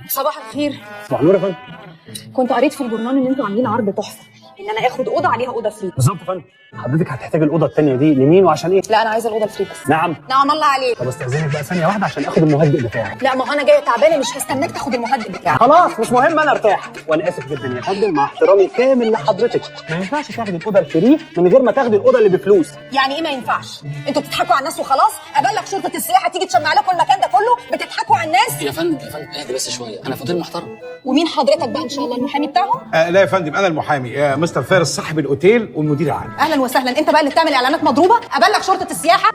صباح الخير. صباح النور يا فندم. كنت قريت في الجورنال ان انتوا عاملين عرض تحفه، ان انا اخد اوضه عليها اوضه فري. بالظبط يا فندم. حضرتك هتحتاج الاوضه الثانيه دي لمين وعشان ايه؟ لا انا عايزه الاوضه الفري بس. نعم. نعم الله عليك. طب استاذنك بقى ثانيه واحده عشان اخد المهدئ بتاعي. لا ما هو انا جايه تعبانه، مش هستناك تاخد المهدئ بتاعك. خلاص مش مهم، انا ارتاح. وانا اسف جدا يا فندم، مع احترامي كامل لحضرتك، ما ينفعش تاخدي الاوضه الفري من غير ما تاخدي الاوضه اللي بفلوس. يعني ايه ما ينفعش؟ انتوا بتضحكوا على الناس وخلاص؟ ابلغ شرطه السياحه تيجي تشمع لكم المكان ده كله؟ بتضحكوا على الناس يا فندم اهدي بس شويه، انا فضيل محترم. ومين حضرتك بقى ان شاء الله المحامي بتاعهم؟ لا يا فندم، انا المحامي مستر فارس صاحب الاوتيل والمدير العام. اهلا وسهلا. انت بقى اللي بتعمل اعلانات مضروبه؟ ابلغ شرطه السياحه.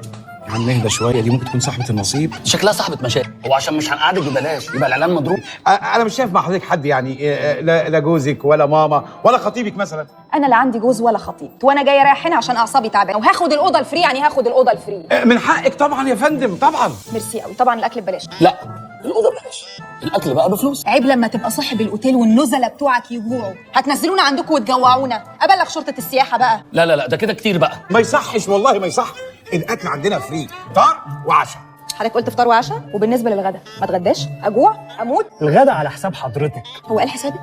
يا عم اهدى شويه، دي ممكن تكون صاحبه النصيب. شكلها صاحبه مشاكل، هو عشان مش هنقعدك ببلاش يبقى الاعلان مضروب. انا مش شايف مع حضرتك حد يعني لا جوزك ولا ماما ولا خطيبك مثلا. انا لا عندي جوز ولا خطيب، وانا جايه رايح هنا عشان اعصابي تعبانه، وهاخد الاوضه الفري يعني هاخد الاوضه الفري. من حقك طبعا يا فندم، طبعا. ميرسي قوي. طبعا الاكل ببلاش. لا الاوضه ببلاش، الاكل بقى بفلوس. عيب لما تبقى صاحب الاوتيل والنزله بتوعك يجوعوا، هتنزلونا عندكم وتجوعونا. ابلغ شرطه السياحه بقى. لا ده كده كتير بقى. ما يصحش والله ما يصح. الاكل عندنا فري، فطار وعشاء. حضرتك قلت فطار وعشاء، وبالنسبه للغدا ما اتغداش؟ اجوع اموت. الغدا على حساب حضرتك. هو قال حسابك؟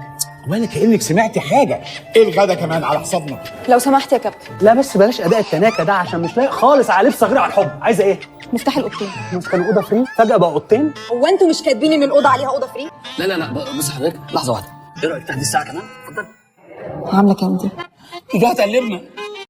ولا كانك سمعتي حاجه. الغدا كمان على حسابنا. لو سمحت يا كابتن. لا بس بلاش اداء التناكه ده، عشان مش لايق خالص على لبس صغير على الحب. عايزه ايه؟ مفتاح الاوضتين. مش كان اوضه فري فجاه بقى اوضتين؟ هو انتوا مش كاتبين ان الاوضه عليها اوضه فري؟ لا بص حضرتك لحظه واحده، ايه رايك تاخدي الساعه كمان؟ اتفضل. عامله كام دي؟ دي هتقلبنا.